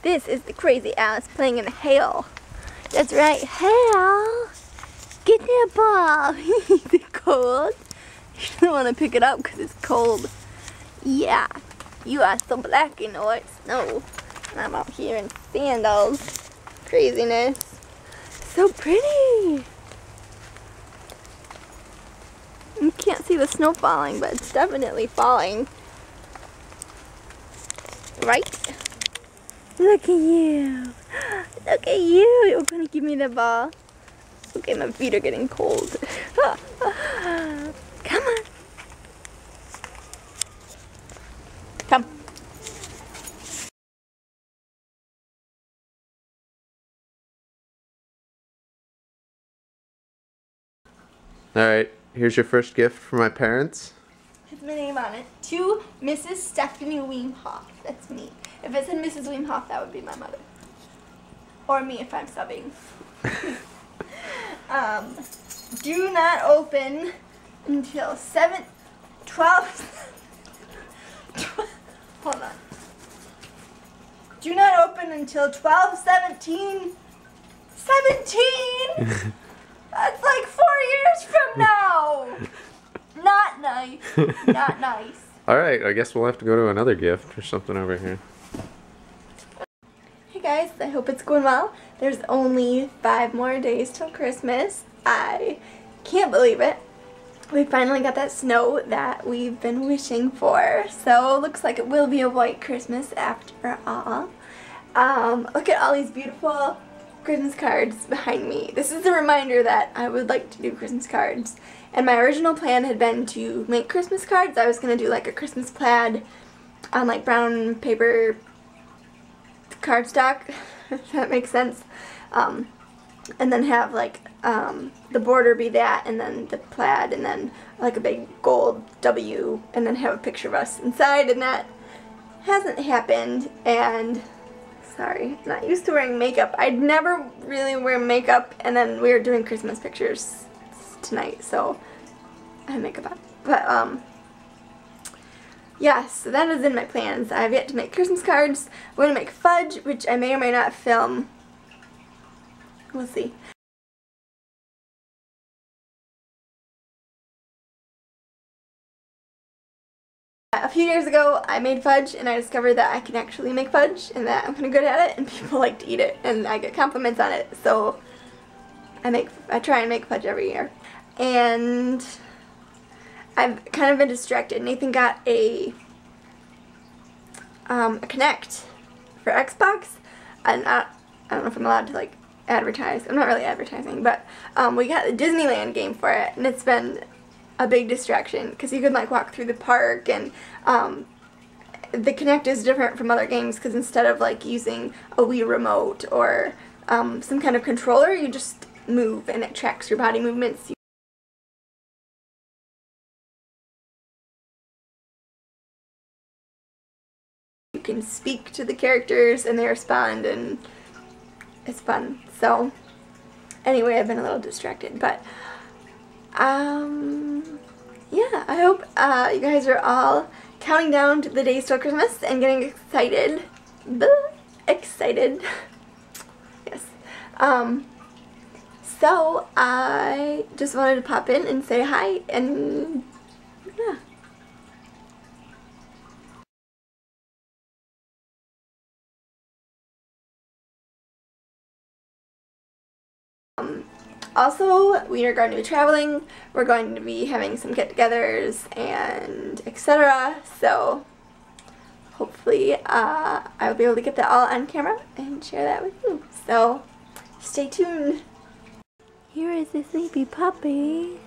This is the crazy Alice playing in the hail. That's right, hail. Get that ball. Is it cold? You don't want to pick it up because it's cold. Yeah, you are so black in the white snow. And I'm out here in sandals. Craziness. So pretty. You can't see the snow falling, but it's definitely falling. Right? Look at you. Look at you. You're going to give me the ball. Okay, my feet are getting cold. Come on. Come. Alright, here's your first gift from my parents. Has my name on it. To Mrs. Stephanie Weemhoff. That's me. If it said Mrs. Weemhoff, that would be my mother. Or me if I'm subbing. Do not open until 12. Hold on. Do not open until 12/17. 17! That's like 4 years from now! Not nice. Not nice. Alright, I guess we'll have to go to another gift or something over here. Hey guys, I hope it's going well. There's only 5 more days till Christmas. I can't believe it. We finally got that snow that we've been wishing for. So it looks like it will be a white Christmas after all. Look at all these beautiful Christmas cards behind me. This is a reminder that I would like to do Christmas cards. And my original plan had been to make Christmas cards. I was going to do like a Christmas plaid on like brown paper cardstock, if that makes sense. And then have like the border be that, and then the plaid, and then like a big gold W, and then have a picture of us inside, and that hasn't happened. And sorry, I'm not used to wearing makeup. I'd never really wear makeup, and then we were doing Christmas pictures tonight, so I have makeup on. But yes, so that is in my plans. I have yet to make Christmas cards. I'm going to make fudge, which I may or may not film. We'll see. A few years ago I made fudge, and I discovered that I can actually make fudge and that I'm kind of good at it, and people like to eat it, and I get compliments on it, so I try and make fudge every year. And I've kind of been distracted. Nathan got a Kinect for Xbox, and I don't know if I'm allowed to like advertise. I'm not really advertising, but we got the Disneyland game for it, and it's been a big distraction because you can like walk through the park, and the Kinect is different from other games because instead of like using a Wii remote or some kind of controller, you just move and it tracks your body movements. You can speak to the characters and they respond, and it's fun. So anyway, I've been a little distracted, but yeah, I hope you guys are all counting down to the days till Christmas and getting excited. Excited. Yes. So I just wanted to pop in and say hi, and yeah. Also, we are going to be traveling. We're going to be having some get-togethers and etc. So hopefully I'll be able to get that all on camera and share that with you. So stay tuned. Here is the sleepy puppy.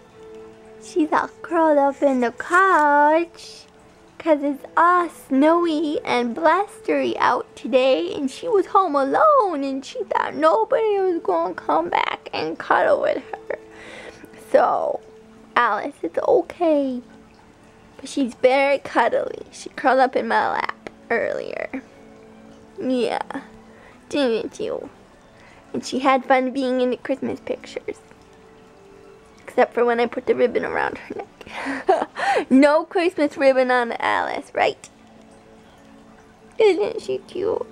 She's all curled up in the couch because it's all snowy and blustery out today, and she was home alone, and she thought nobody was going to come back and cuddle with her. So, Alice, it's okay. But she's very cuddly. She curled up in my lap earlier. Yeah, didn't you? And she had fun being in the Christmas pictures. Except for when I put the ribbon around her neck. No Christmas ribbon on Alice, right? Isn't she cute?